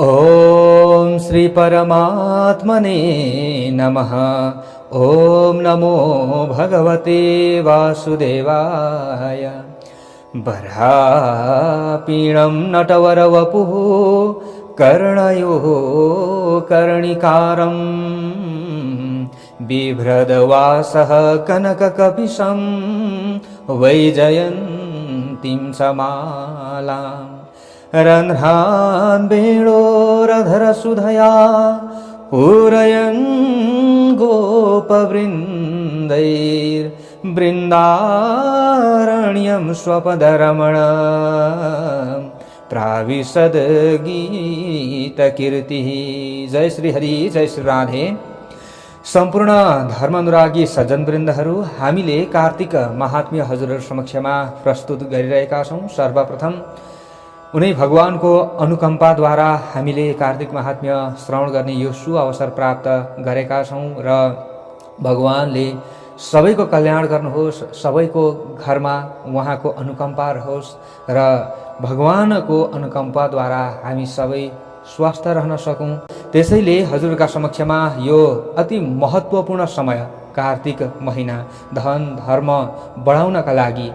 ओम श्री परमात्मने नमः। ओम नमो भगवते वासुदेवाय। बर्हापीणं नटवरवपुः कर्णयोः कर्णिकारं बिभ्रदवासः कनककपिशं वैजयन्तीं समालाम् रन्ध्रान् वेणोरधरसुधया पूरयन् गोपवृन्दैर्बृन्दारण्यं स्वपदरमण प्राविशद गीतकीर्तिः। जय श्री हरि, जय श्री राधे। सम्पूर्ण धर्मानुरागी सज्जनवृन्दहरू, हामीले कार्तिक महात्म्य हजुरहरु समक्षमा प्रस्तुत गरिरहेका छौं। सर्वप्रथम उनै भगवानको अनुकम्पाद्वारा हामीले कार्तिक महात्म्य श्रवण गर्ने यो सुअवसर प्राप्त गरेका छौं र भगवानले सबैको कल्याण गर्नुहोस्, सबैको घरमा उहाँको अनुकम्पा रहोस् र भगवानको अनुकम्पाद्वारा हामी सबै स्वस्थ रहन सकौं। त्यसैले हजुरका समक्षमा यो अति महत्त्वपूर्ण समय कार्तिक महिना धन धर्म बढाउनका लागि,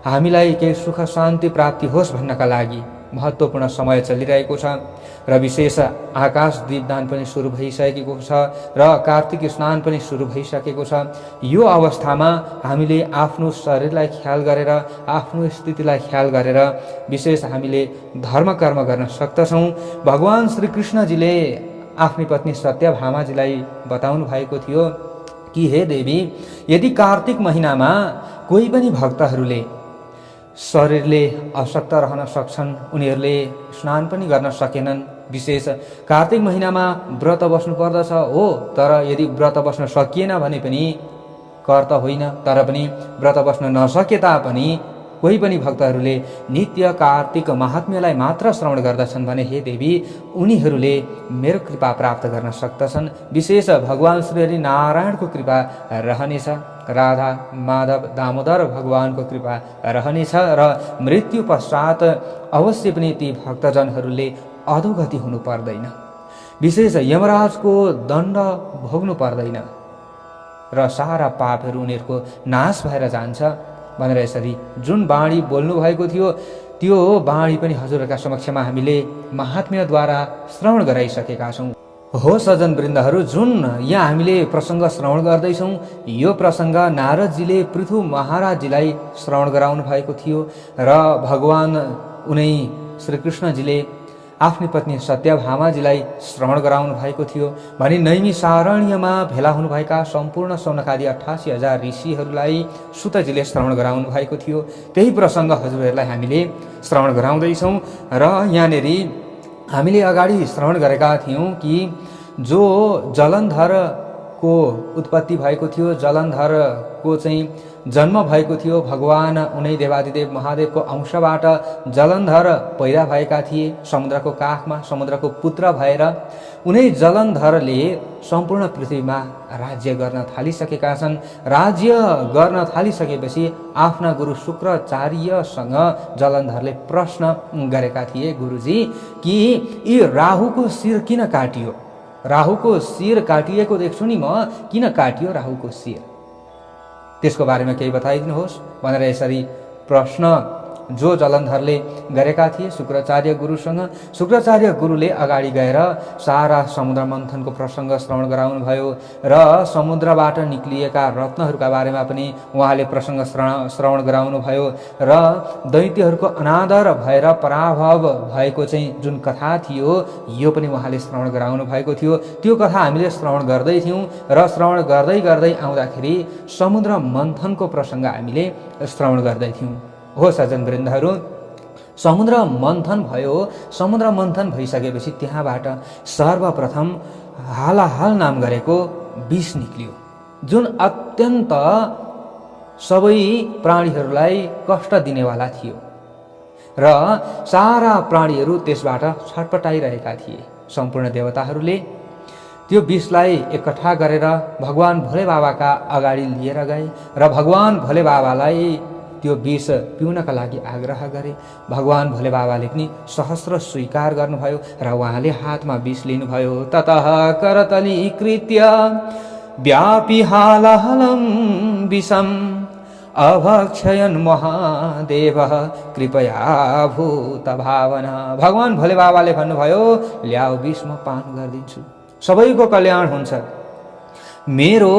हामीलाई केही सुख शान्ति प्राप्ति होस् भन्नका लागि महत्त्वपूर्ण समय चलिरहेको छ र विशेष आकाश दीपदान पनि सुरु भइसकेको छ र कार्तिक स्नान पनि सुरु भइसकेको छ। यो अवस्थामा हामीले आफ्नो शरीरलाई ख्याल गरेर, आफ्नो स्थितिलाई ख्याल गरेर विशेष हामीले धर्म कर्म गर्न सक्दछौँ। भगवान श्री कृष्णजीले आफ्नी पत्नी सत्यभामाजीलाई बताउनु भएको थियो कि हे देवी, यदि कार्तिक महिनामा कोही पनि भक्तहरूले शरीरले अशक्त रहन सक्छन्, उनीहरूले स्नान पनि गर्न सकेनन्। विशेष कार्तिक महिनामा व्रत बस्नु पर्दछ हो, तर यदि व्रत बस्न सकिएन भने पनि कर त होइन, तर पनि व्रत बस्न नसके तापनि कोही पनि भक्तहरूले नित्य कार्तिक महात्म्यलाई मात्र श्रवण गर्दछन् भने हे देवी, उनीहरूले मेरो कृपा प्राप्त गर्न सक्दछन्। विशेष भगवान श्री हरि नारायणको कृपा रहनेछ, राधा माधव दामोदर भगवानको कृपा रहनेछ र मृत्यु पश्चात अवश्य पनि ती भक्तजनहरूले अधोगति हुनु पर्दैन, विशेष यमराजको दण्ड भोग्नु पर्दैन र सारा पापहरू उनीहरूको नाश भएर जान्छ भनेर यसरी जुन वाणी बोल्नु भएको थियो त्यो वाणी पनि हजुरका समक्षमा हामीले महात्म्यद्वारा श्रवण गराइसकेका छौँ। हो सज्जन वृन्दहरू, जुन यहाँ हामीले प्रसङ्ग श्रवण गर्दैछौँ, यो प्रसङ्ग नारदजीले पृथु महाराजजीलाई श्रवण गराउनु भएको थियो र भगवान उनै श्रीकृष्णजीले आफ्नी पत्नी सत्यभामाजीलाई श्रवण गराउनु भएको थियो भने नैमिषारण्यमा भेला हुनुभएका सम्पूर्ण सौनकादि 88,000 ऋषिहरूलाई सुतजीले श्रवण गराउनु भएको थियो। त्यही प्रसङ्ग हजुरहरूलाई हामीले श्रवण गराउँदैछौँ र यहाँनेरि हामीले अगाडि श्रवण गरेका थियौँ कि जो जलन्धरको उत्पत्ति भएको थियो, जलन्धरको चाहिँ जन्म भएको थियो, भगवान उनै देवादिदेव महादेवको अंशबाट जलन्धर पैदा भएका थिए समुद्रको काखमा, समुद्रको पुत्र भएर उनै जलन्धरले सम्पूर्ण पृथ्वीमा राज्य गर्न थालिसकेका छन्। राज्य गर्न थालिसकेपछि आफ्ना गुरु शुक्राचार्यसँग जलन्धरले प्रश्न गरेका थिए, गुरुजी कि यी राहुको शिर किन काटियो? राहुको शिर काटिएको देख्छु नि म, किन काटियो राहुको शिर? त्यसको बारेमा केही बताइदिनुहोस् भनेर यसरी प्रश्न जो जलन्धरले गरेका थिए शुक्राचार्य गुरुसँग। शुक्राचार्य गुरुले अगाडि गएर सारा समुद्र मन्थनको प्रसङ्ग श्रवण गराउनु भयो र समुद्रबाट निक्लिएका रत्नहरूका बारेमा पनि उहाँले प्रसङ्ग श्रवण गराउनु भयो र दैत्यहरूको अनादर भएर पराभव भएको चाहिँ जुन कथा थियो यो पनि उहाँले श्रवण गराउनु भएको थियो। त्यो कथा हामीले श्रवण गर्दै थियौँ र श्रवण गर्दै गर्दै आउँदाखेरि समुद्र मन्थनको प्रसङ्ग हामीले श्रवण गर्दै थियौँ। हो सज्जन वृन्दहरू, समुद्र मन्थन भयो। समुद्र मन्थन भइसकेपछि त्यहाँबाट सर्वप्रथम हालाहाल नाम गरेको विष निक्लियो, जुन अत्यन्त सबै प्राणीहरूलाई कष्ट दिनेवाला थियो र सारा प्राणीहरू त्यसबाट छटपटाइरहेका थिए। सम्पूर्ण देवताहरूले त्यो विषलाई एकट्ठा गरेर भगवान भोले बाबाका अगाडि लिएर गए र भगवान भोले बाबालाई त्यो विष पिउनका लागि आग्रह गरे। भगवान भोले बाबाले पनि सहस्र स्वीकार गर्नुभयो र उहाँले हातमा विष लिनुभयो। ततः करतलीकृत्य व्यापी हालाहलं विषम अभक्षयन् महादेव कृपया भूत भावना। भगवान भोले बाबाले भन्नुभयो, ल्याऊ विष म पान गरिदिन्छु, सबैको कल्याण हुन्छ। मेरो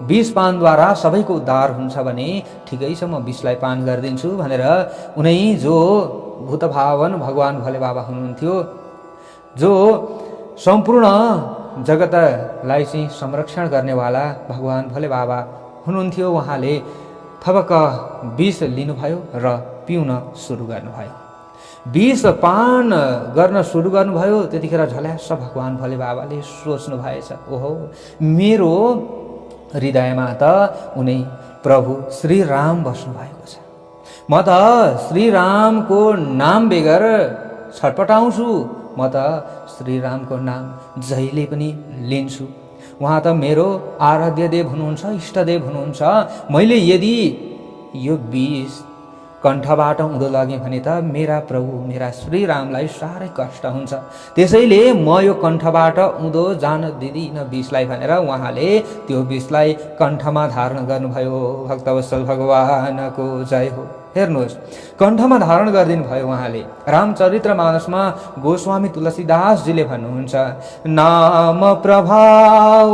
विष पानद्वारा सबैको उद्धार हुन्छ भने ठिकै छ, म विषलाई पान गरिदिन्छु भनेर उनै जो भूतभावन भगवान भोले बाबा हुनुहुन्थ्यो, जो सम्पूर्ण जगतलाई चाहिँ संरक्षण गर्नेवाला भगवान भोले बाबा हुनुहुन्थ्यो, उहाँले थपक्क विष लिनुभयो र पिउन सुरु गर्नुभयो। विष पान गर्न सुरु गर्नुभयो। त्यतिखेर झल्यास भगवान भोले बाबाले सोच्नु भएछ, ओहो मेरो हृदयमा त उनै प्रभु श्री राम बस्नु भएको छ, म त श्री रामको नाम बेगर छटपटाउँछु, म त श्री रामको नाम जहिले पनि लिन्छु। उहाँ त मेरो आराध्य देव हुनुहुन्छ, इष्टदेव हुनुहुन्छ। मैले यदि यो विष कण्ठबाट उँधो लगेँ भने त मेरा प्रभु मेरा श्री रामलाई साह्रै कष्ट हुन्छ, त्यसैले म यो कण्ठबाट उँधो जान दिदिनँ विषलाई भनेर उहाँले त्यो विषलाई कण्ठमा धारण गर्नुभयो। भक्तवत्सल भगवानको जय हो। हेर्नुहोस्, कण्ठमा धारण गरिदिनु भयो उहाँले। रामचरित्र मानसमा गोस्वामी तुलसीदासजीले भन्नुहुन्छ, नाम प्रभाव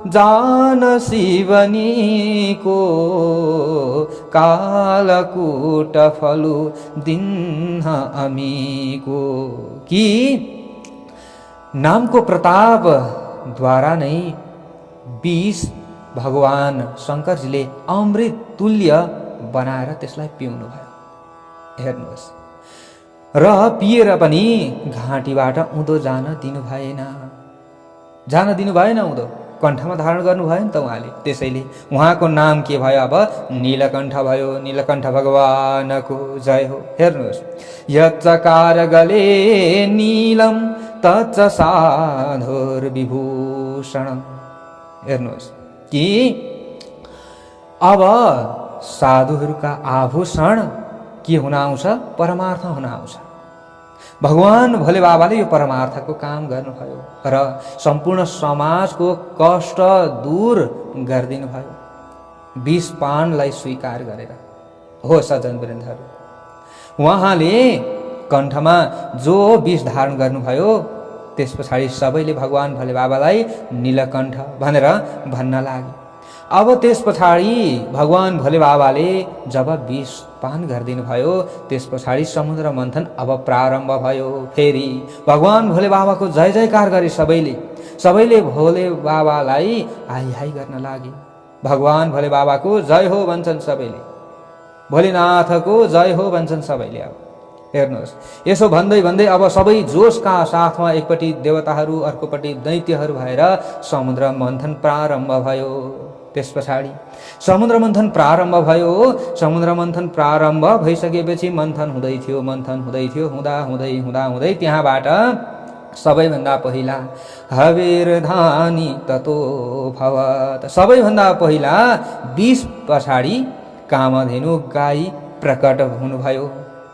जान शिवनीको कालकूट फलु दिन अमीको। कि नामको प्रताप द्वारा नै विष भगवान शङ्करजीले अमृत तुल्य बनाएर त्यसलाई पिउनु भयो। हेर्नुहोस्, र पिएर पनि घाँटीबाट उँधो जान दिनु भएन उँधो, कण्ठमा धारण गर्नु भयो नि त उहाँले। त्यसैले उहाँको नाम के भयो? अब नीलकण्ठ भयो। नीलकण्ठ भगवानको जय हो। हेर्नुहोस्, यच्चकार गले नीलम तच्च साधुर्विभूषण। हेर्नुहोस् कि अब साधुहरूका आभूषण के हुन आउँछ? परमार्थ हुन आउँछ। भगवान भोले बाबाले यो परमार्थको काम गर्नुभयो र सम्पूर्ण समाजको कष्ट दूर गरिदिनु भयो विष पानलाई स्वीकार गरेर। हो सज्जनवृन्दहरू, उहाँले कण्ठमा जो विष धारण गर्नुभयो त्यस पछाडि सबैले भगवान भोले बाबालाई नीलकण्ठ भनेर भन्न लागे। अब त्यस पछाडि भगवान भोले बाबाले जब विष पान गरिदिनु भयो त्यस पछाडि समुद्र मन्थन अब प्रारम्भ भयो। फेरि भगवान भोले बाबाको जय जयकार गरे सबैले भोले बाबालाई हाई हाई गर्न लागे। भगवान भोले बाबाको जय हो भन्छन् सबैले, भोलेनाथको जय हो भन्छन् सबैले। अब हेर्नुहोस्, यसो भन्दै भन्दै अब सबै जोसका साथमा एकपट्टि देवताहरू अर्कोपट्टि दैत्यहरू भएर समुद्र मन्थन प्रारम्भ भयो। त्यस पछाडि समुद्र मन्थन प्रारम्भ भयो। समुद्र मन्थन प्रारम्भ भइसकेपछि मन्थन हुँदै थियो। हुँदै त्यहाँबाट सबैभन्दा पहिला हवेर धानी ततो भवत। सबैभन्दा पहिला विष पछाडि कामधेनु गाई प्रकट हुनुभयो।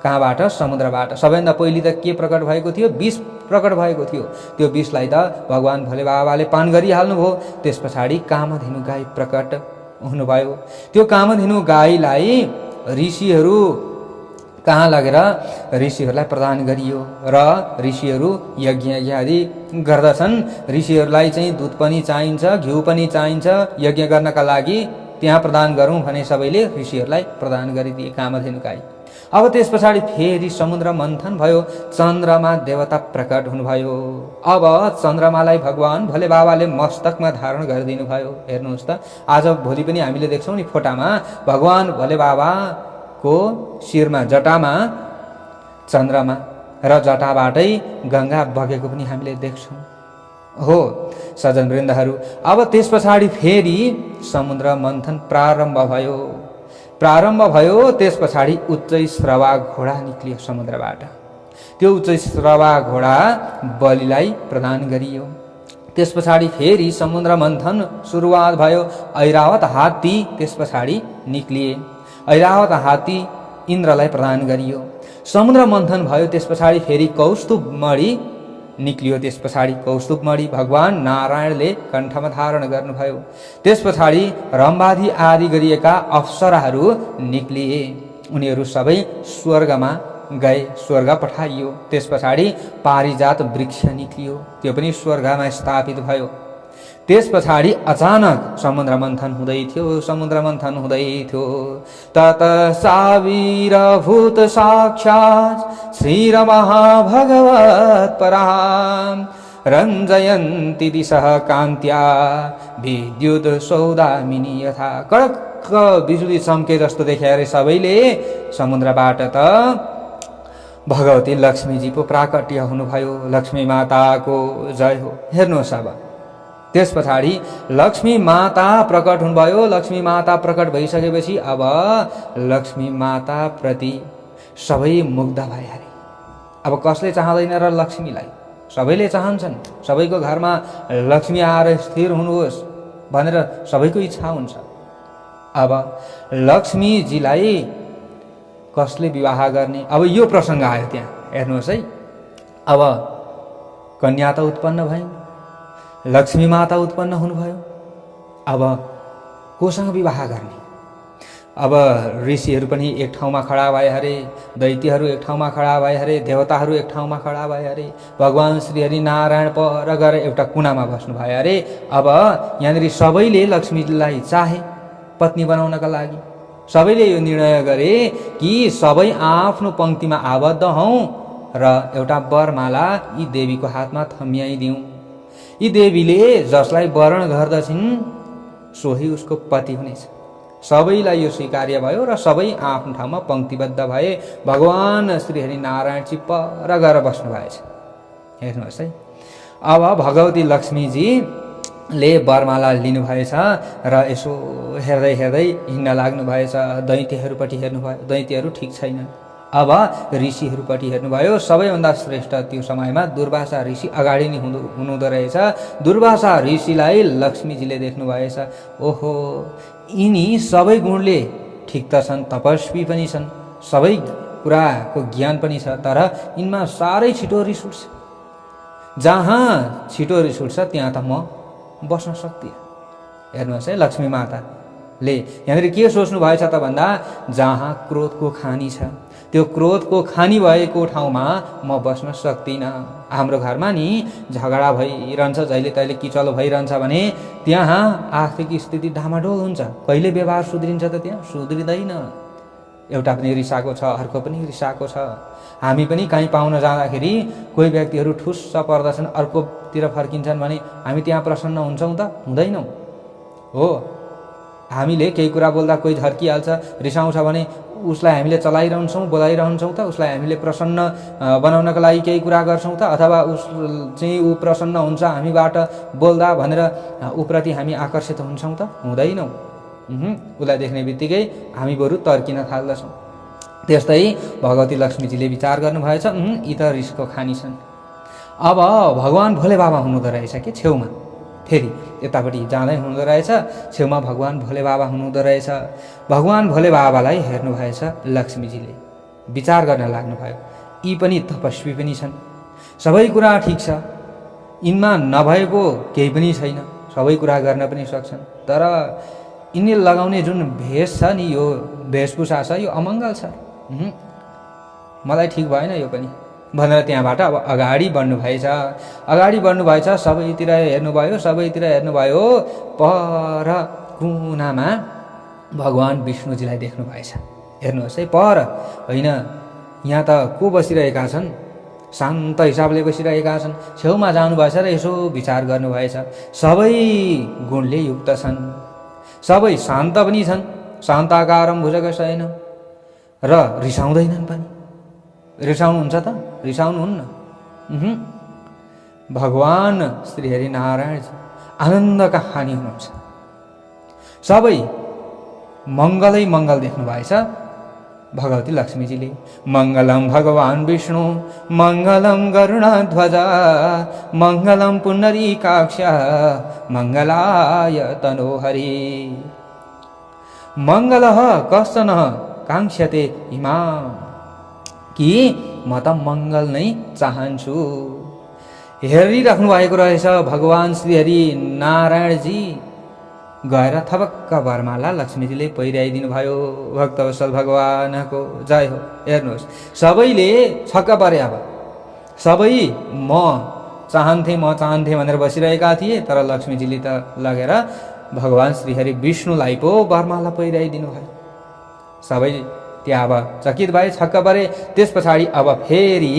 कहाँबाट? समुद्रबाट। सबैभन्दा पहिले त के प्रकट भएको थियो? विष प्रकट भएको थियो। त्यो विषलाई त भगवान भोले बाबाले पान गरिहाल्नुभयो। त्यस पछाडि कामधेनु गाई प्रकट हुनुभयो। त्यो कामधेनु गाईलाई ऋषिहरू कहाँ लगेर ऋषिहरूलाई प्रदान गरियो र ऋषिहरू यज्ञ आदि गर्दछन्। ऋषिहरूलाई चाहिँ दुध पनि चाहिन्छ, घिउ पनि चाहिन्छ। यज्ञ गर्नका लागि त्यहाँ प्रदान गरौँ भने सबैले ऋषिहरूलाई प्रदान गरिदिए कामधेनु गाई। अब त्यस पछाडि फेरि समुद्र मन्थन भयो। चन्द्रमा देवता प्रकट हुनुभयो। अब चन्द्रमालाई भगवान भोले बाबाले मस्तकमा धारण गरिदिनु भयो। हेर्नुहोस् त, आज भोलि पनि हामीले देख्छौँ नि फोटामा भगवान भोले बाबाको शिरमा जटामा चन्द्रमा र जटाबाटै गङ्गा बगेको पनि हामीले देख्छौँ। हो सज्जनवृन्दहरू, अब त्यस पछाडि फेरि समुद्र मन्थन प्रारम्भ भयो। त्यस पछाडि उच्चै श्रवा घोडा निक्लियो समुद्रबाट। त्यो उच्चै श्रवा घोडा बलिलाई प्रदान गरियो। त्यस पछाडि फेरि समुद्र मन्थन सुरुवात भयो। ऐरावत हात्ती त्यस पछाडि निक्लिए। ऐरावत हात्ती इन्द्रलाई प्रदान गरियो। समुद्र मन्थन भयो, त्यस पछाडि फेरि कौस्तुभ मणि निक्लियो। त्यस पछाडि कौस्तुभ मणि भगवान नारायणले कण्ठमा धारण गर्नुभयो। त्यस पछाडि रम्बादी आदि गरिएका अप्सराहरू निक्लिए, उनीहरू सबै स्वर्गमा गए, स्वर्ग पठाइयो। त्यस पछाडि पारिजात वृक्ष निक्लियो, त्यो पनि स्वर्गमा स्थापित भयो। त्यस पछाडि अचानक समुद्र मन्थन हुँदै थियो। तत सावीरभूत साक्षात् श्रीरमहाभगवत् परां रञ्जयन्ति दिशः कान्त्या विद्युत सौदामिनी यथा। कडक बिजुली चम्के जस्तो देखे अरे सबैले। समुद्रबाट त भगवती लक्ष्मीजी पो प्राकट्य हुनुभयो। लक्ष्मी माताको जय हो। हेर्नुहोस् अब त्यस पछाडि लक्ष्मी माता प्रकट हुनुभयो। लक्ष्मी माता प्रकट भइसकेपछि अब लक्ष्मी माता प्रति सबै मुग्ध भए अरे। अब कसले चाहँदैन र लक्ष्मीलाई? सबैले चाहन्छन्, सबैको घरमा लक्ष्मी आएर स्थिर हुनुहोस् भनेर सबैको इच्छा हुन्छ। अब लक्ष्मीजीलाई कसले विवाह गर्ने? अब यो प्रसङ्ग आयो त्यहाँ। हेर्नुहोस् है, अब कन्या त उत्पन्न भइन्, लक्ष्मी माता उत्पन्न हुनुभयो। अब कोसँग विवाह गर्ने? अब ऋषिहरू पनि एक ठाउँमा खडा भए अरे, दैत्यहरू एक ठाउँमा खडा भए अरे, देवताहरू एक ठाउँमा खडा भए अरे, भगवान श्रीहरि नारायण पर गएर एउटा कुनामा बस्नु भयो अरे। अब यहाँनिर सबैले लक्ष्मीलाई चाहे पत्नी बनाउनका लागि। सबैले यो निर्णय गरे कि सबै आफ्नो पङ्क्तिमा आबद्ध हौँ र एउटा वरमाला यी देवीको हातमा थम्याइदिउँ। यी देवीले जसलाई वरण गर्दछिन् सोही उसको पति हुनेछ। सबैलाई यो स्वीकार्य भयो र सबै आफ्नो ठाउँमा पङ्क्तिबद्ध भए। भगवान श्रीहरि नारायणजी पर गएर बस्नु भएछ। हेर्नुहोस् है, अब भगवती लक्ष्मीजीले वरमाला लिनुभएछ र यसो हेर्दै हेर्दै हिँड्न लाग्नु भएछ। दैत्यहरूपट्टि हेर्नुभयो, दैत्यहरू ठिक छैनन्। अब ऋषिहरूपट्टि हेर्नुभयो। सबैभन्दा श्रेष्ठ त्यो समयमा दुर्वासा ऋषि अगाडि नै हुनुहुँदो रहेछ। दुर्वासा ऋषिलाई लक्ष्मीजीले देख्नुभएछ। ओहो, यिनी सबै गुणले ठिक त छन्, तपस्वी पनि छन्, सबै कुराको ज्ञान पनि छ, तर यिनमा साह्रै छिटो रिस उठ्छ। जहाँ छिटो रिस उठ्छ त्यहाँ त म बस्न सक्दिनँ। हेर्नुहोस् है, लक्ष्मी माताले यहाँनिर के सोच्नु भएछ त भन्दा, जहाँ क्रोधको खानी छ, त्यो क्रोधको खानी भएको ठाउँमा म बस्न सक्दिनँ। हाम्रो घरमा नि झगडा भइरहन्छ, जहिले तहिले किचलो भइरहन्छ भने त्यहाँ आर्थिक स्थिति डामाडोल हुन्छ। कहिले व्यवहार सुध्रिन्छ त? त्यहाँ सुध्रिँदैन। एउटा पनि रिसाएको छ, अर्को पनि रिसाएको छ। हामी पनि कहीँ पाउन जाँदाखेरि कोही व्यक्तिहरू ठुस्स पर्दछन्, अर्कोतिर फर्किन्छन् भने हामी त्यहाँ प्रसन्न हुन्छौँ त? हुँदैनौँ। हो, हामीले केही कुरा बोल्दा कोही झर्किहाल्छ, रिसाउँछ भने उसलाई हामीले चलाइरहन्छौँ, बोलाइरहन्छौँ त? उसलाई हामीले प्रसन्न बनाउनका लागि केही कुरा गर्छौँ त? अथवा ऊ प्रसन्न हुन्छ हामीबाट बोल्दा भनेर ऊप्रति हामी आकर्षित हुन्छौँ त? हुँदैनौँ। उसलाई देख्ने बित्तिकै हामी बरु तर्किन थाल्दछौँ। त्यस्तै भगवती लक्ष्मीजीले विचार गर्नुभएछ, यी त रिसको खानी छन्। अब भगवान भोले बाबा हुनुहुँदो रहेछ कि छेउमा, फेरि यतापट्टि जाँदै हुनुहुँदो रहेछ, छेउमा भगवान भोले बाबा हुनुहुँदो रहेछ। भगवान भोले बाबालाई हेर्नुभएछ लक्ष्मीजीले, विचार गर्न लाग्नुभयो। यी पनि तपस्वी पनि छन्, सबै कुरा ठिक छ, यिनमा नभएको केही पनि छैन, सबै कुरा गर्न पनि सक्छन्, तर यिनले लगाउने जुन भेष छ नि, यो वेशभूषा छ, यो अमङ्गल छ, मलाई ठिक भएन यो पनि भनेर त्यहाँबाट अब अगाडि बढ्नुभएछ। अगाडि बढ्नुभएछ, सबैतिर हेर्नुभयो। पर कुनामा भगवान विष्णुजीलाई देख्नुभएछ। हेर्नुहोस् है, पर होइन, यहाँ त को बसिरहेका छन्? शान्त हिसाबले बसिरहेका छन्। छेउमा जानुभएछ र यसो विचार गर्नुभएछ। सबै गुणले युक्त छन्, सबै शान्त पनि छन्, शान्ताकारं भुजगशयन, र रिसाउँदैनन् पनि। रिसाउनुहुन्छ त? रिसाउनुहुन्न। भगवान श्रीहरि नारायणजी आनन्दका हानि हुनुहुन्छ। सबै मङ्गलै मङ्गल देख्नुभएछ भगवती लक्ष्मीजीले। मङ्गलम भगवान विष्णु, मङ्गलम गरुडध्वज, मङ्गलम पुण्डरीकाक्ष, मङ्गलाय तनोहरि। मङ्गलः कश्चन काङ्क्षते इमा, कि म त मङ्गल नै चाहन्छु। हेरिराख्नु भएको रहेछ भगवान् श्रीहरि नारायणजी गएर थपक्क वरमाला लक्ष्मीजीले पहिर्याइदिनु भयो। भक्तवत्सल भगवानको जय हो। हेर्नुहोस्, सबैले छक्क परे। अब सबै म चाहन्थे भनेर बसिरहेका थिए, तर लक्ष्मीजीले त लगेर भगवान् श्रीहरि विष्णुलाई पो वरमाला पहिर्याइदिनु भयो। सबै त्यहाँ अब चकित भए, छक्क परे। त्यस पछाडि अब फेरि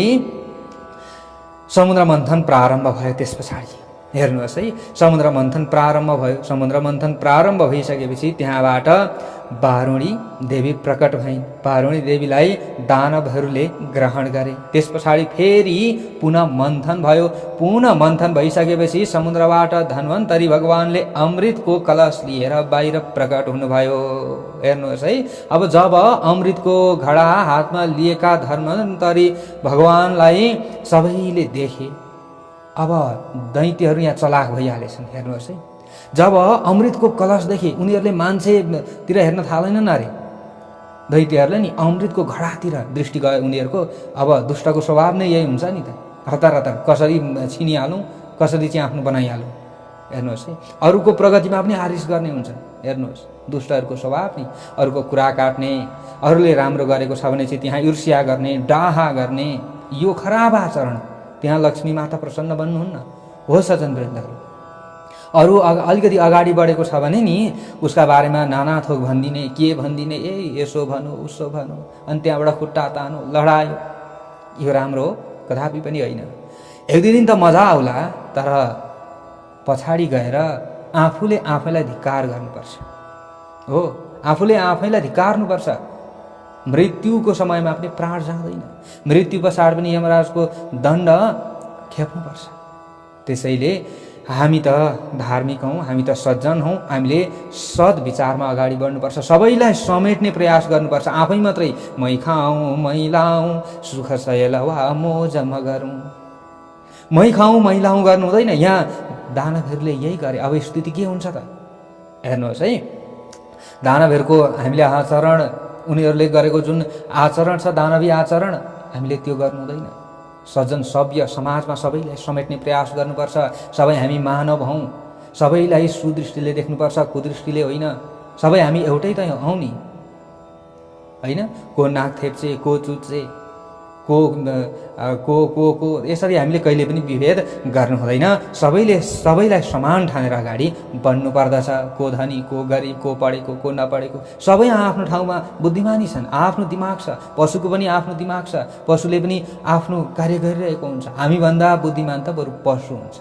समुद्र मन्थन प्रारम्भ भयो। त्यस पछाडि हेर्नुहोस् है, समुद्र मन्थन प्रारम्भ भयो। समुद्र मन्थन प्रारम्भ भइसकेपछि त्यहाँबाट वारुणी देवी प्रकट भइन्। वारुणी देवीलाई दानवहरूले ग्रहण गरे। त्यस पछाडि फेरि पुनः मन्थन भयो। पुनः मन्थन भइसकेपछि समुद्रबाट धन्वन्तरी भगवानले अमृतको कलश लिएर बाहिर प्रकट हुनुभयो। हेर्नुहोस् है, अब जब अमृतको घडा हातमा लिएका धन्वन्तरी भगवानलाई सबैले देखे, अब दैत्यहरू यहाँ चलाक भइहालेछन्। हेर्नुहोस् है, जब अमृतको कलश देखे उनीहरूले मान्छेतिर हेर्न थालेनन्। अरे दैत्यहरूले नि अमृतको घडातिर दृष्टि गयो उनीहरूको। अब दुष्टको स्वभाव नै यही हुन्छ नि त, हतार हतार कसरी छिनिहालौँ, कसरी चाहिँ आफ्नो बनाइहालौँ। हेर्नुहोस् है, अरूको प्रगतिमा पनि आरिस गर्ने हुन्छ। हेर्नुहोस्, दुष्टहरूको स्वभाव नि अरूको कुरा काट्ने, अरूले राम्रो गरेको छ भने चाहिँ त्यहाँ ईर्ष्या गर्ने, डाहा गर्ने, यो खराब आचरण। त्यहाँ लक्ष्मी माता प्रसन्न बन्नुहुन्न। हो सज्जनवृन्दहरू, अरू अलिकति अगाडि बढेको छ भने नि उसका बारेमा नाना थोक भनिदिने, के भनिदिने, यसो भनौँ उसो भनौँ, अनि त्यहाँबाट खुट्टा तानो, लडायो, यो राम्रो हो कदापि पनि होइन। एक दुई दिन त मजा आउला, तर पछाडि गएर आफूले आफैलाई धिक्कार गर्नुपर्छ। हो, आफूले आफैलाई धिक्कार्नुपर्छ। मृत्युको समयमा पनि प्राण जाँदैन, मृत्यु पछाडि पनि यमराजको दण्ड खेप्नुपर्छ। त्यसैले हामी त धार्मिक हौँ, हामी त सज्जन हौँ, हामीले सद्विचारमा अगाडि बढ्नुपर्छ। सबैलाई समेट्ने प्रयास गर्नुपर्छ। आफै मात्रै मै खाऊँ मै लाऊँ सुख सयल वा मोज मगरौँ, मै खाऊँ मै लाऊँ गर्नु हुँदैन। यहाँ दानवहरूले यही गरे। अब स्थिति के हुन्छ त हेर्नुहोस् है, दानवहरूको हामीले आचरण, उनीहरूले गरेको जुन आचरण छ दानवी आचरण, हामीले त्यो गर्नु हुँदैन। सज्जन सभ्य समाजमा सबैलाई समेट्ने प्रयास गर्नुपर्छ। सबै हामी मानव हौँ, सबैलाई सुदृष्टिले देख्नुपर्छ, कुदृष्टिले होइन। सबै हामी एउटै त हौँ नि, होइन? को नाक थेप्चे, को चुच्चे, को यसरी हामीले कहिले पनि विभेद गर्नु हुँदैन। सबैलाई समान ठानेर अगाडि बढ्नु पर्दछ। को धनी, को गरिब, को पढेको, को नपढेको, सबै आफ्नो ठाउँमा बुद्धिमानी छन्। आफ्नो दिमाग छ, पशुको पनि आफ्नो दिमाग छ, पशुले पनि आफ्नो कार्य गरिरहेको हुन्छ। हामीभन्दा बुद्धिमान त बरु पशु हुन्छ।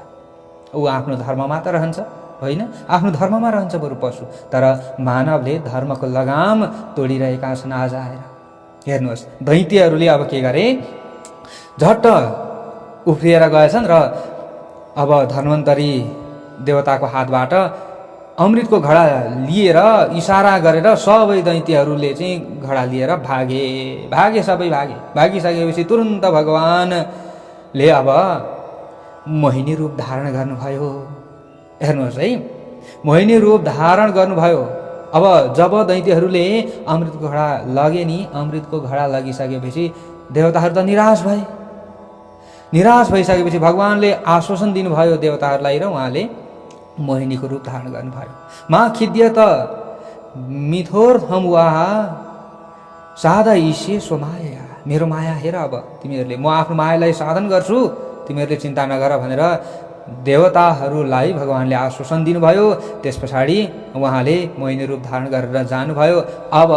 ऊ आफ्नो धर्ममा त रहन्छ, होइन? आफ्नो धर्ममा रहन्छ बरु पशु। तर मानवले धर्मको लगाम तोडिरहेका छन् आज आएर। हेर्नुहोस्, दैत्यहरूले अब के गरे, झट्ट उफ्रिएर गएछन् र अब धन्वन्तरी देवताको हातबाट अमृतको घडा लिएर इसारा गरेर सबै दैत्यहरूले चाहिँ घडा लिएर भागे सबै भागिसकेपछि तुरुन्त भगवानले अब मोहिनी रूप धारण गर्नुभयो। हेर्नुहोस् है, मोहिनी रूप धारण गर्नुभयो। अब जब दैत्यहरूले अमृतको घडा लगे नि, अमृतको घडा लगिसकेपछि देवताहरू त निराश भए। निराश भइसकेपछि भगवानले आश्वासन दिनुभयो देवताहरूलाई र उहाँले मोहिनीको रूप धारण गर्नुभयो। मा खिद्यत मिथोर हम वाहा साधा ईशे स्वमाया, मेरो माया हेर, अब तिमीहरूले म आफ्नो मायालाई साधन गर्छु, तिमीहरूले चिन्ता नगर भनेर देवताहरूलाई भगवानले आश्वासन दिनुभयो। त्यस पछाडि उहाँले मोहिनी रूप धारण गरेर जानुभयो। अब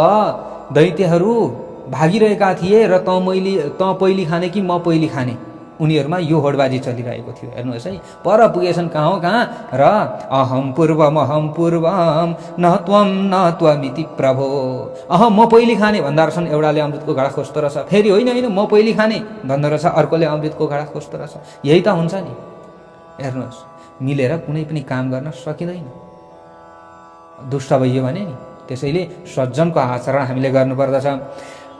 दैत्यहरू भागिरहेका थिए र त पहिली खाने कि म पहिली खाने, उनीहरूमा यो होडबाजी चलिरहेको थियो। हेर्नुहोस् है, पर पुगेछन् कहाँ हो कहाँ, र अहम पूर्वम न त्वमिति प्रभो, म पहिली खाने भन्दा रहेछन्। एउटाले अमृतको घडा खोज्दो रहेछ, फेरि होइन म पहिली खाने भन्दो रहेछ, अर्कोले अमृतको घडा खोज्दो रहेछ। यही त हुन्छ नि। हेर्नुहोस्, मिलेर कुनै पनि काम गर्न सकिँदैन, दुष्ट भइयो भने नि। त्यसैले सज्जनको आचरण हामीले गर्नुपर्दछ।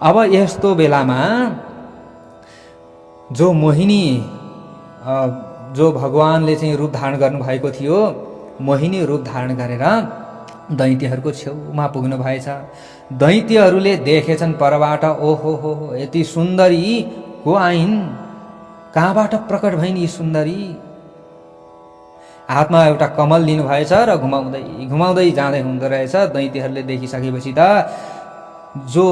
अब यस्तो बेलामा जो मोहिनी, जो भगवानले चाहिँ रूप धारण गर्नुभएको थियो, मोहिनी रूप धारण गरेर दैत्यहरूको छेउमा पुग्नु भएछ। दैत्यहरूले देखेछन् परबाट, ओहो हो यति सुन्दरी को आइन्, कहाँबाट प्रकट भइन् यी सुन्दरी। हातमा एउटा कमल लिनुभएछ र घुमाउँदै घुमाउँदै जाँदै हुँदो रहेछ। दैत्यहरूले देखिसकेपछि त जो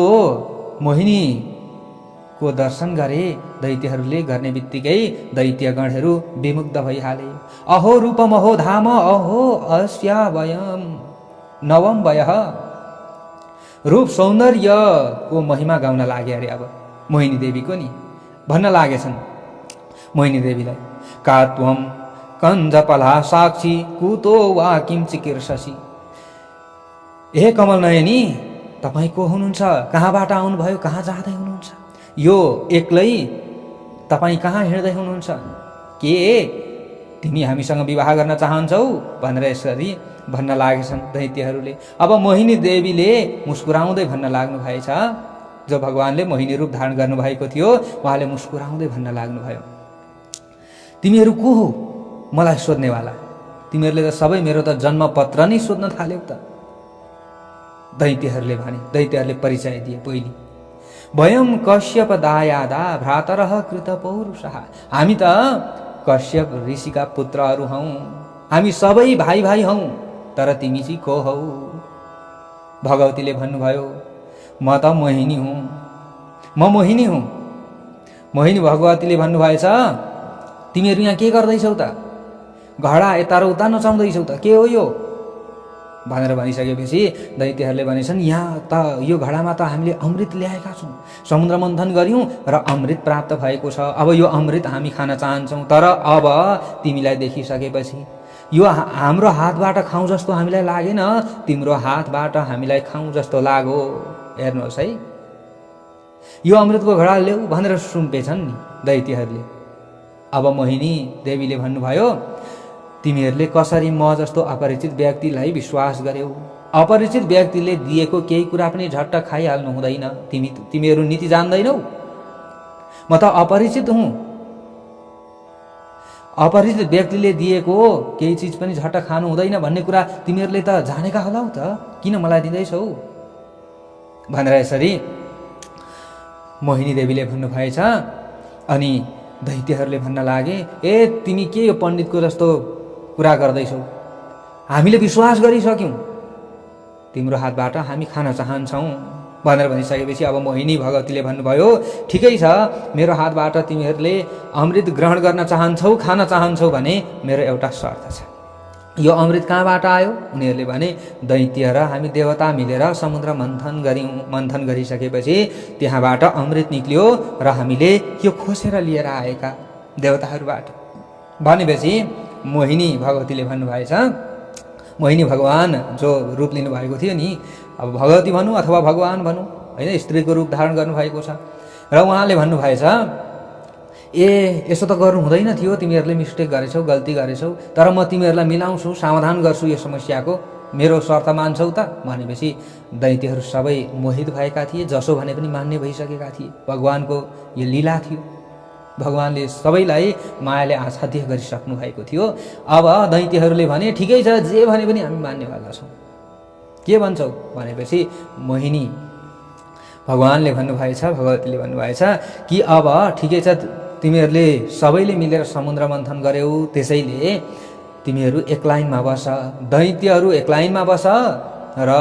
मोहिनीको दर्शन गरे दैत्यहरूले गर्ने बित्तिकै दैत्यगणहरू विमुग्ध भइहाले। अहो रूपमहो धाम अहो अस्या वयम नवम वयः। रूप सौन्दर्यको महिमा गाउन लागे अरे अब मोहिनी देवीको नि भन्न लागेछन् मोहिनी देवीलाई, का त्वम कञ्जपला साक्षी कुतो वा किम चिकीर्षसि। हे कमल नयनी, तपाईँ को हुनुहुन्छ, कहाँबाट आउनुभयो, कहाँ जाँदै हुनुहुन्छ, यो एक्लै तपाईँ कहाँ हिँड्दै हुनुहुन्छ, के तिमी हामीसँग विवाह गर्न चाहन्छौ भनेर यसरी भन्न लागेछन् दैत्यहरूले। अब मोहिनी देवीले मुस्कुराउँदै भन्न लाग्नु भएछ, जो भगवानले मोहिनी रूप धारण गर्नुभएको थियो उहाँले मुस्कुराउँदै भन्न लाग्नुभयो, तिमीहरू को हो मलाई सोध्नेवाला, तिमीहरूले त सबै मेरो त जन्मपत्र नै सोध्न थाल्यौ त। दैत्यहरूले भने, दैत्यहरूले परिचय दिए पहिली, वयम कश्यप दायादा भ्रातरः कृत पौरुषः। हामी त कश्यप ऋषिका पुत्रहरू हौँ, हामी सबै भाइ भाइ हौँ, तर तिमी चाहिँ को हौ। भगवतीले भन्नुभयो, म त मोहिनी हुँ, म मोहिनी हुँ। मोहिनी भगवतीले भन्नुभएछ, तिमीहरू यहाँ के गर्दैछौ त, घडा यता र उता नचाउँदैछौ त, के हो यो भनेर भनिसकेपछि दैत्यहरूले भनेछन्, यहाँ त यो घडामा त हामीले अमृत ल्याएका छौँ, समुद्र मन्थन गऱ्यौँ र अमृत प्राप्त भएको छ। अब यो अमृत हामी खान चाहन्छौँ, तर अब तिमीलाई देखिसकेपछि यो हाम्रो हातबाट खाउँ जस्तो हामीलाई लागेन, तिम्रो हातबाट हामीलाई खाउँ जस्तो लाग्यो। हेर्नुहोस् है, यो अमृतको घडा ल्याऊ भनेर सुम्पेछन् नि दैत्यहरूले। अब मोहिनी देवीले भन्नुभयो, तिमीहरूले कसरी म जस्तो अपरिचित व्यक्तिलाई विश्वास गर्यौ, अपरिचित व्यक्तिले दिएको केही कुरा पनि झट्ट खाइहाल्नु हुँदैन, तिमीहरू नीति जान्दैनौ। म त अपरिचित हुँ, अपरिचित व्यक्तिले दिएको केही चिज पनि झट्ट खानु हुँदैन भन्ने कुरा तिमीहरूले त जानेका होला त, किन मलाई दिँदैछौ भनेर यसरी मोहिनी देवीले भन्नुभएछ। अनि दैत्यहरूले भन्न लागे, ए तिमी के यो पण्डितको जस्तो कुरा गर्दैछौ, हामीले विश्वास गरिसक्यौँ, तिम्रो हातबाट हामी खान चाहन्छौँ भनेर भनिसकेपछि अब मोहिनी भगवतीले भन्नुभयो, ठिकै छ, मेरो हातबाट तिमीहरूले अमृत ग्रहण गर्न चाहन्छौ, खान चाहन्छौ भने मेरो एउटा शर्त छ। यो अमृत कहाँबाट आयो? उनीहरूले भने, दैत्य र हामी देवता मिलेर समुद्र मन्थन गऱ्यौँ, मन्थन गरिसकेपछि त्यहाँबाट अमृत निक्ल्यो र हामीले यो खोसेर लिएर आएका देवताहरूबाट भनेपछि मोहिनी भगवतीले भन्नुभएछ, मोहिनी भगवान जो रूप लिनुभएको थियो नि, अब भगवती भनौँ अथवा भगवान भनौँ होइन, स्त्रीको रूप धारण गर्नुभएको छ र उहाँले भन्नुभएछ, ए यसो त गर्नु हुँदैन थियो, तिमीहरूले मिस्टेक गरेछौ, गल्ती गरेछौ, तर म तिमीहरूलाई मिलाउँछु, समाधान गर्छु यो समस्याको, मेरो शर्त मान्छौ त भनेपछि दैत्यहरू सबै मोहित भएका थिए, जसो भने पनि मान्ने भइसकेका थिए। भगवानको यो लीला थियो, भगवानले सबैलाई मायाले आच्छाद्य गरिसक्नु भएको थियो। अब दैत्यहरूले भने, ठिकै छ, जे भने पनि हामी मान्नेवाला छौँ, के भन्छौ भनेपछि मोहिनी भगवानले भन्नुभएछ, भगवतीले भन्नुभएछ कि अब ठिकै छ, तिमीहरूले सबैले मिलेर समुद्र मन्थन गर्यौ, त्यसैले तिमीहरू एक लाइनमा बस, दैत्यहरू एक लाइनमा बस र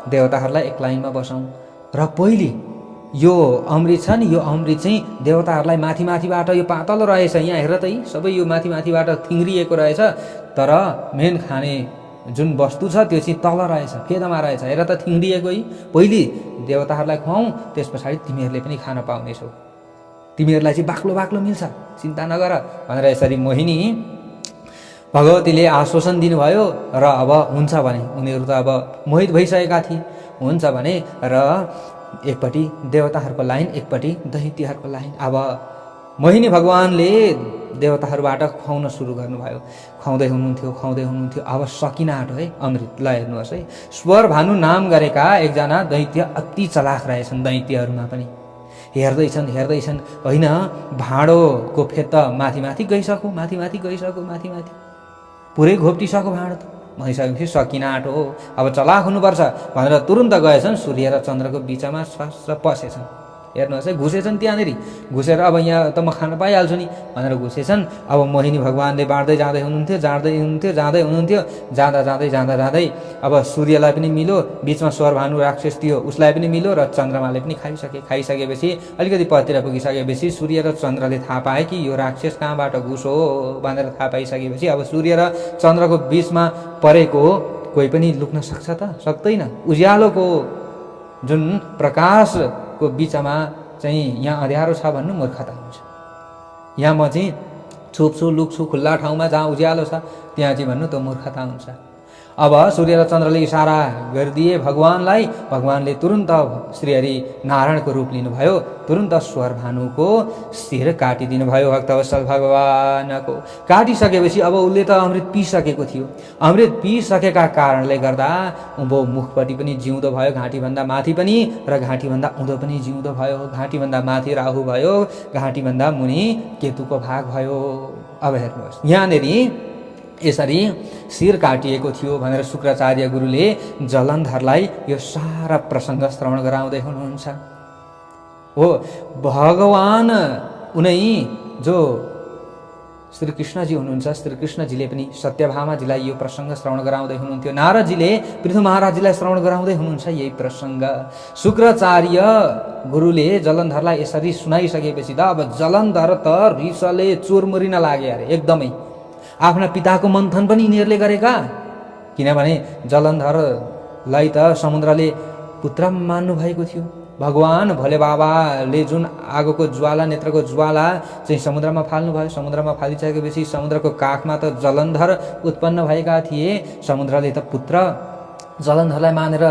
देवताहरूलाई एक लाइनमा बसौँ, र पहिले यो अमृत छ नि, यो अमृत चाहिँ देवताहरूलाई माथि माथिबाट, यो पातलो रहेछ, यहाँ हेर त, सबै यो माथि माथिबाट थिङ्ग्रिएको रहेछ, तर मेन खाने जुन वस्तु छ त्यो चाहिँ तल रहेछ, फेदमा रहेछ, हेर त थिङ्ग्रिएको, पहिले देवताहरूलाई खुवाउँ, त्यस पछाडि तिमीहरूले पनि खान पाउनेछौ, तिमीहरूलाई चाहिँ बाक्लो बाक्लो मिल्छ, चिन्ता नगर भनेर यसरी मोहिनी भगवतीले आश्वासन दिनुभयो। र अब हुन्छ भने उनीहरू त अब मोहित भइसकेका थिए, हुन्छ भने र एकपट्टि देवताहरूको लाइन, एकपट्टि दैत्यहरूको लाइन। अब मोहिनी भगवानले देवताहरूबाट खुवाउन सुरु गर्नुभयो, खुवाउँदै हुनुहुन्थ्यो, अब सकिन आँट्यो है अमृत। ल हेर्नुहोस् है, स्वर भानु नाम गरेका एकजना दैत्य अति चलाख रहेछन्, दैत्यहरूमा पनि हेर्दैछन् होइन, भाँडोको फेद त माथि माथि गइसक्यो, पुरै घोप्टिसक्यो भाँडो त, भनिसकेपछि सकिन आँटो हो, अब चलाक हुनुपर्छ भनेर तुरुन्त गएछन् सूर्य र चन्द्रको बिचमा सस्र पसेछन्। हेर्नुहोस् है, घुसेछन् त्यहाँनिर, घुसेर अब यहाँ त म खान पाइहाल्छु नि भनेर घुसेछन्। अब मोहिनी भगवानले बाँड्दै जाँदै हुनुहुन्थ्यो, जाँदै हुनुहुन्थ्यो, जाँदै अब सूर्यलाई पनि मिलो, बिचमा स्वरभानु राक्षस थियो उसलाई पनि मिलो र चन्द्रमाले पनि खाइसकेपछि अलिकति पतिर पुगिसकेपछि सूर्य र चन्द्रले थाहा पाए कि यो राक्षस कहाँबाट घुसो भनेर थाहा पाइसकेपछि अब सूर्य र चन्द्रको बिचमा परेको कोही पनि लुक्न सक्छ त? सक्दैन। उज्यालोको जुन प्रकाशको बिचमा चाहिँ यहाँ अँध्यारो छ भन्नु मूर्खता हुन्छ। यहाँ म चाहिँ छुप्छु लुक्छु खुल्ला ठाउँमा जहाँ उज्यालो छ त्यहाँ चाहिँ भन्नु त मूर्खता हुन्छ। अब सूर्य र चन्द्रले इसारा गरिदिए भगवानलाई, भगवानले तुरुन्त श्रीहरि नारायणको रूप लिनुभयो, तुरुन्त स्वर भानुको शिर काटिदिनु भयो भक्तवत्सल भगवानको। काटिसकेपछि अब उसले त अमृत पिसकेको थियो, अमृत पिसकेका कारणले गर्दा उँभो मुखपट्टि पनि जिउँदो भयो, घाँटीभन्दा माथि पनि र घाँटीभन्दा उँधो पनि जिउँदो भयो। घाँटीभन्दा माथि राहु भयो, घाँटीभन्दा मुनि केतुको भाग भयो। अब हेर्नुहोस् यहाँनिर यसरी शिर काटिएको थियो भनेर शुक्राचार्य गुरुले जलन्धरलाई यो सारा प्रसङ्ग श्रवण गराउँदै हुनुहुन्छ। हो भगवान उनै जो श्रीकृष्णजी हुनुहुन्छ, श्रीकृष्णजीले पनि सत्यभामाजीलाई यो प्रसङ्ग श्रवण गराउँदै हुनुहुन्थ्यो। नारदजीले पृथु महाराजजीलाई श्रवण गराउँदै हुनुहुन्छ यही प्रसङ्ग। शुक्राचार्य गुरुले जलन्धरलाई यसरी सुनाइसकेपछि त अब जलन्धर त रिसले चोरमुरिन लागे अरे एकदमै। आफ्ना पिताको मन्थन पनि यिनीहरूले गरेका, किनभने जलन्धरलाई त समुद्रले पुत्र मान्नु भएको थियो। भगवान भोले बाबाले जुन आगोको ज्वाला, नेत्रको ज्वाला चाहिँ समुद्रमा फाल्नुभयो, समुद्रमा फालिसकेपछि समुद्रको काखमा त जलन्धर उत्पन्न भएका थिए। समुद्रले त पुत्र जलन्धरलाई मानेर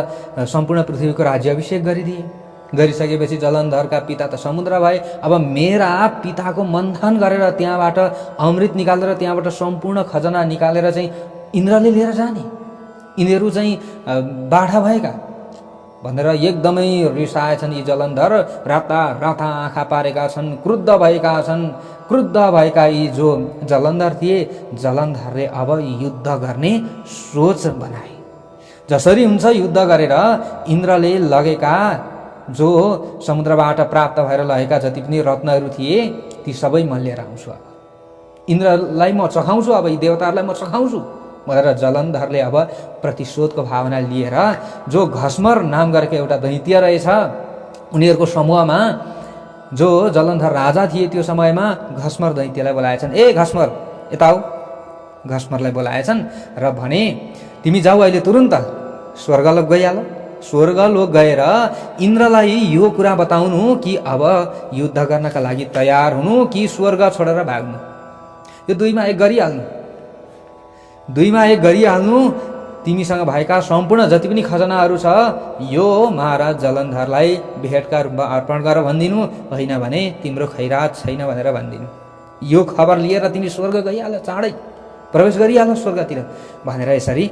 सम्पूर्ण पृथ्वीको राज्याभिषेक गरिदिए। गरिसकेपछि जलन्धरका पिता त समुद्र भए। अब मेरा पिताको मन्थन गरेर त्यहाँबाट अमृत निकालेर त्यहाँबाट सम्पूर्ण खजना निकालेर चाहिँ इन्द्रले लिएर जाने, यिनीहरू चाहिँ बाठा भएका भनेर एकदमै रिसाएछन् यी जलन्धर। राता राता आँखा पारेका छन्, क्रुद्ध भएका छन्। क्रुद्ध भएका यी जो जलन्धर थिए, जलन्धरले अब युद्ध गर्ने सोच बनाए। जसरी हुन्छ युद्ध गरेर इन्द्रले लगेका जो समुद्रबाट प्राप्त भएर लगेका जति पनि रत्नहरू थिए ती सबै म लिएर आउँछु, अब इन्द्रलाई म चखाउँछु, अब यी देवताहरूलाई म चखाउँछु भनेर जलन्धरले अब प्रतिशोधको भावना लिएर जो घस्मर नाम गरेको एउटा दैत्य रहेछ उनीहरूको समूहमा जो जलन्धर राजा थिए त्यो समयमा घस्मर दैत्यलाई बोलाएछन्। ए घस्मर यता आऊ। घस्मरलाई बोलाएछन् र भने तिमी जाऊ अहिले तुरुन्त स्वर्गलोक गइहाल। स्वर्गलोक गएर इन्द्रलाई यो कुरा बताउनु कि अब युद्ध गर्नका लागि तयार हुनु कि स्वर्ग छोडेर भाग्नु। यो दुईमा एक गरिहाल्नु, दुईमा एक गरिहाल्नु। तिमीसँग भएका सम्पूर्ण जति पनि खजनाहरू छ यो महाराज जलन्धरलाई भेटका रूपमा अर्पण गर भनिदिनु, होइन भने तिम्रो खैरात छैन भनेर भनिदिनु। यो खबर लिएर तिमी स्वर्ग गइहाल, चाँडै प्रवेश गरिहाल स्वर्गतिर भनेर यसरी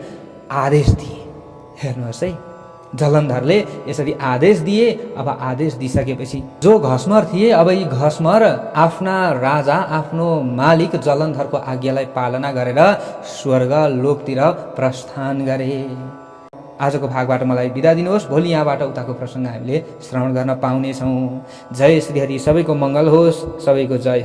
आदेश दिए। हेर्नुहोस् है, जलन्धरले यसरी आदेश दिए। अब आदेश दिइसकेपछि जो घस्मर थिए, अब यी घस्मर आफ्ना राजा, आफ्नो मालिक जलन्धरको आज्ञालाई पालना गरेर स्वर्ग लोकतिर प्रस्थान गरे। आजको भागबाट मलाई बिदा दिनुहोस्। भोलि यहाँबाट उताको प्रसङ्ग हामीले श्रवण गर्न पाउनेछौँ। जय श्रीहरि, सबैको मङ्गल होस्, सबैको जय।